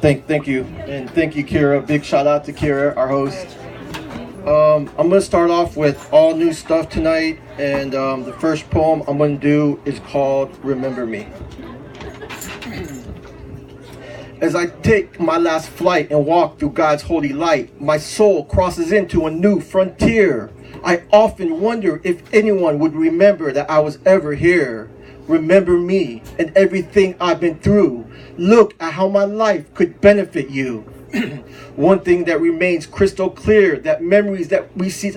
Thank you, and thank you, Kira. Big shout out to Kira, our host. I'm gonna start off with all new stuff tonight, and the first poem I'm gonna do is called "Remember Me." As I take my last flight and walk through God's holy light, my soul crosses into a new frontier. I often wonder if anyone would remember that I was ever here. Remember me and everything I've been through. Look at how my life could benefit you. One thing that remains crystal clear, that memories that we see...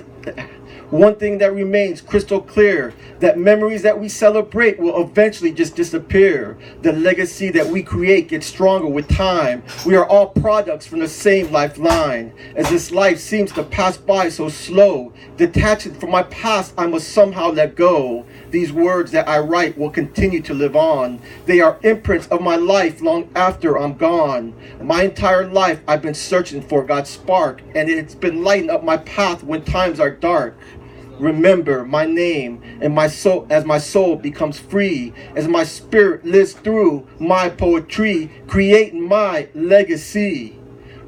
One thing that remains crystal clear, that memories that we celebrate will eventually just disappear. The legacy that we create gets stronger with time. We are all products from the same lifeline. As this life seems to pass by so slow, detaching from my past, I must somehow let go. These words that I write will continue to live on. They are imprints of my life long after I'm gone. My entire life I've been searching for God's spark, and it's been lighting up my path when times are dark. Remember my name and my soul as my soul becomes free, as my spirit lives through my poetry, creating my legacy.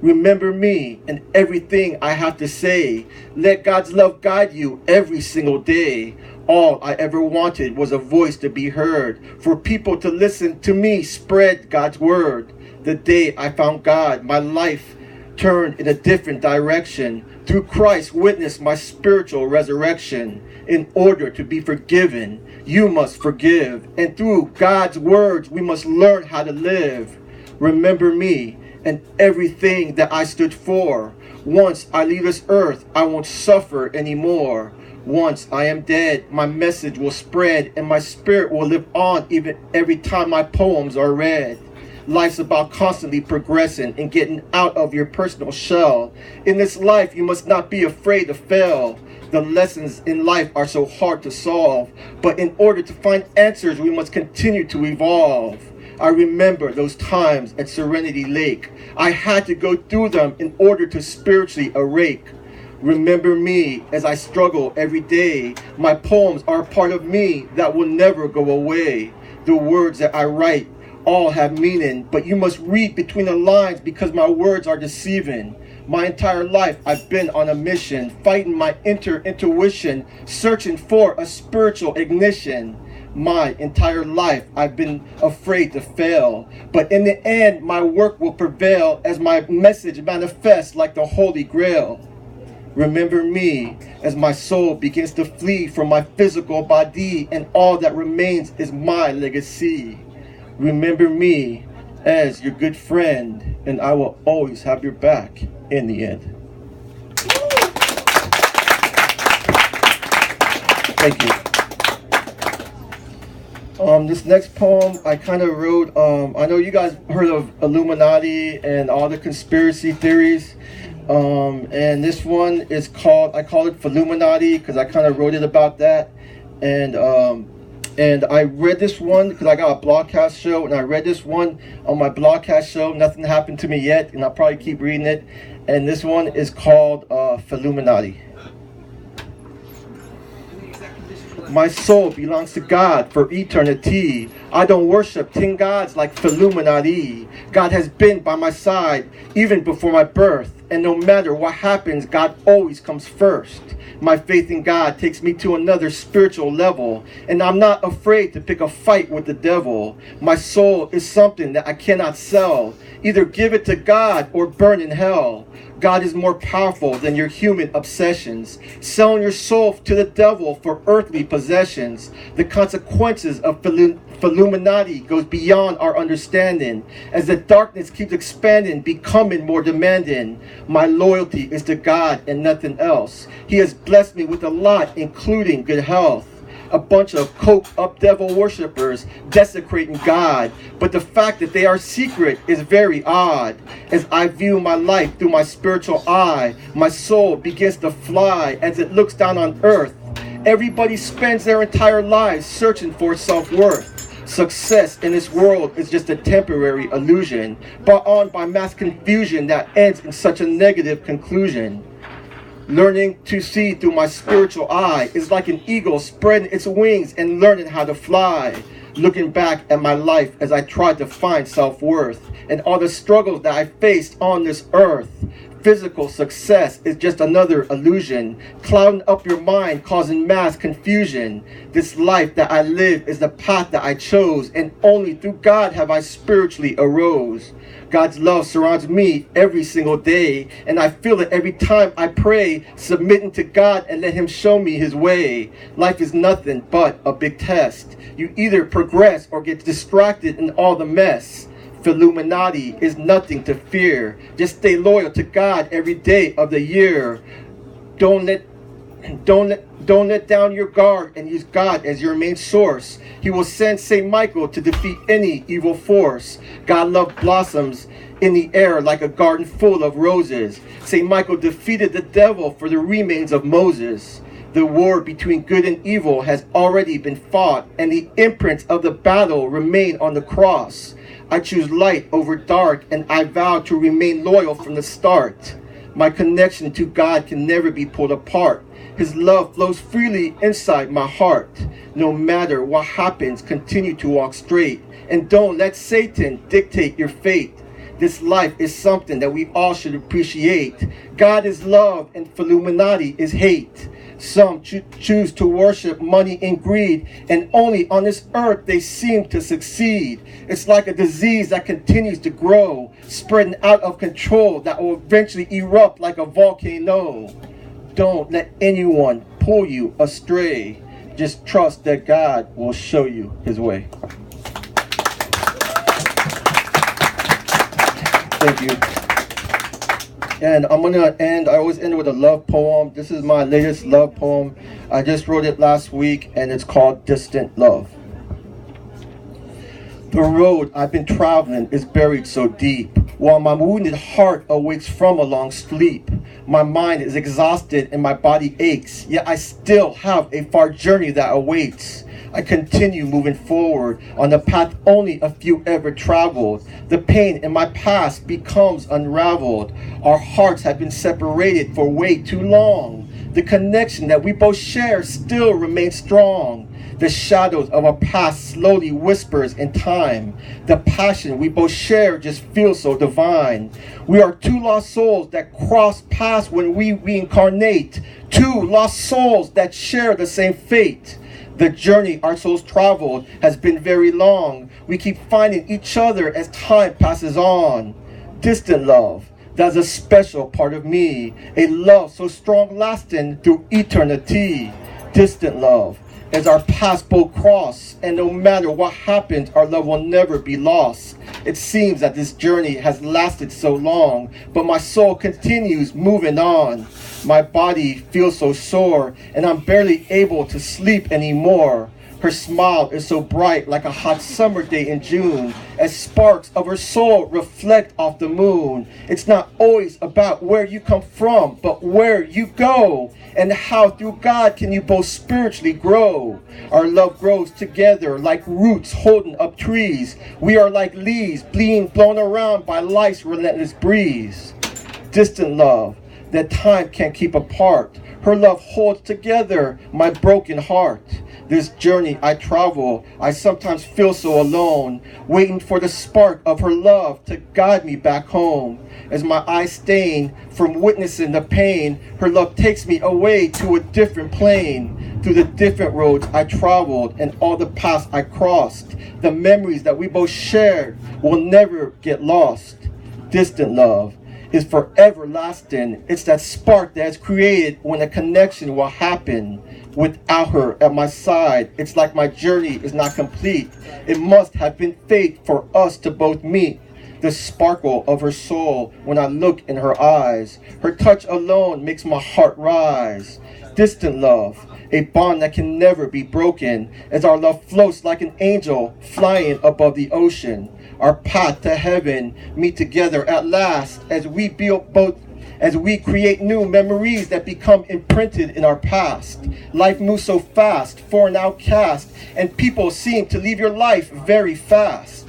Remember me and everything I have to say. Let God's love guide you every single day. All I ever wanted was a voice to be heard, for people to listen to me spread God's word. The day I found God, my life turned in a different direction. Through Christ witnessed my spiritual resurrection. In order to be forgiven, you must forgive. And through God's words, we must learn how to live. Remember me and everything that I stood for. Once I leave this earth, I won't suffer anymore. Once I am dead, my message will spread and my spirit will live on even every time my poems are read. Life's about constantly progressing and getting out of your personal shell. In this life, you must not be afraid to fail. The lessons in life are so hard to solve, but in order to find answers, we must continue to evolve. I remember those times at Serenity Lake. I had to go through them in order to spiritually awake. Remember me as I struggle every day. My poems are a part of me that will never go away. The words that I write all have meaning, but you must read between the lines because my words are deceiving. My entire life I've been on a mission, fighting my intuition, searching for a spiritual ignition. My entire life I've been afraid to fail, but in the end my work will prevail as my message manifests like the Holy Grail. Remember me as my soul begins to flee from my physical body, and all that remains is my legacy. Remember me as your good friend, and I will always have your back in the end. Thank you. This next poem I kind of wrote, I know you guys heard of Illuminati and all the conspiracy theories. And this one is called, I call it Illuminati because I kind of wrote it about that. And I read this one because I got a blogcast show, and I read this one on my blogcast show. Nothing happened to me yet, and I'll probably keep reading it. And this one is called Illuminati. My soul belongs to God for eternity. I don't worship 10 gods like Illuminati. God has been by my side even before my birth. And no matter what happens, God always comes first. My faith in God takes me to another spiritual level, and I'm not afraid to pick a fight with the devil. My soul is something that I cannot sell. Either give it to God or burn in hell. God is more powerful than your human obsessions. Selling your soul to the devil for earthly possessions. The consequences of Illuminati goes beyond our understanding. As the darkness keeps expanding, becoming more demanding. My loyalty is to God and nothing else. He has blessed me with a lot, including good health. A bunch of coked up devil worshippers desecrating God, but the fact that they are secret is very odd. As I view my life through my spiritual eye, my soul begins to fly as it looks down on earth. Everybody spends their entire lives searching for self-worth. Success in this world is just a temporary illusion, brought on by mass confusion that ends in such a negative conclusion. Learning to see through my spiritual eye is like an eagle spreading its wings and learning how to fly. looking back at my life as I tried to find self-worth and all the struggles that I faced on this earth. Physical success is just another illusion, clouding up your mind, causing mass confusion. This life that I live is the path that I chose, and only through God have I spiritually arose. God's love surrounds me every single day, and I feel it every time I pray, submitting to God and let Him show me His way. Life is nothing but a big test. You either progress or get distracted in all the mess. Illuminati is nothing to fear. Just stay loyal to God every day of the year. Don't let down your guard and use God as your main source. He will send Saint Michael to defeat any evil force. God love blossoms in the air like a garden full of roses. Saint Michael defeated the devil for the remains of Moses. The war between good and evil has already been fought, and the imprints of the battle remain on the cross. I choose light over dark, and I vow to remain loyal from the start. My connection to God can never be pulled apart. His love flows freely inside my heart. No matter what happens, continue to walk straight, and don't let Satan dictate your fate. This life is something that we all should appreciate. God is love, and Illuminati is hate. Some choose to worship money and greed, and only on this earth they seem to succeed. It's like a disease that continues to grow, spreading out of control that will eventually erupt like a volcano. Don't let anyone pull you astray. Just trust that God will show you His way. Thank you. And I'm going to I always end with a love poem. This is my latest love poem. I just wrote it last week, and it's called Distant Love. The road I've been traveling is buried so deep, while my wounded heart awakes from a long sleep. My mind is exhausted and my body aches, yet I still have a far journey that awaits. I continue moving forward on the path only a few ever traveled. The pain in my past becomes unraveled. Our hearts have been separated for way too long. The connection that we both share still remains strong. The shadows of our past slowly whispers in time. The passion we both share just feels so divine. We are two lost souls that cross paths when we reincarnate. Two lost souls that share the same fate. The journey our souls traveled has been very long. We keep finding each other as time passes on. Distant love, that's a special part of me. A love so strong lasting through eternity. Distant love, as our paths both cross, and no matter what happens, our love will never be lost. It seems that this journey has lasted so long, but my soul continues moving on. My body feels so sore, and I'm barely able to sleep anymore. Her smile is so bright like a hot summer day in June, as sparks of her soul reflect off the moon. It's not always about where you come from, but where you go, and how through God can you both spiritually grow. Our love grows together like roots holding up trees. We are like leaves being blown around by life's relentless breeze. Distant love that time can't keep apart. Her love holds together my broken heart. This journey I travel, I sometimes feel so alone, waiting for the spark of her love to guide me back home. As my eyes stain from witnessing the pain, her love takes me away to a different plane. Through the different roads I traveled and all the paths I crossed, the memories that we both shared will never get lost. Distant love is forever lasting. It's that spark that is created when a connection will happen. Without her at my side, it's like my journey is not complete. It must have been fate for us to both meet. The sparkle of her soul when I look in her eyes. Her touch alone makes my heart rise. Distant love, a bond that can never be broken, as our love floats like an angel flying above the ocean. Our path to heaven meet together at last as we create new memories that become imprinted in our past. Life moves so fast for an outcast, and people seem to leave your life very fast.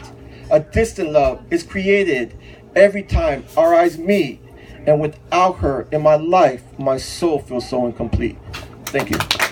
A distant love is created every time our eyes meet, and without her in my life, my soul feels so incomplete. Thank you.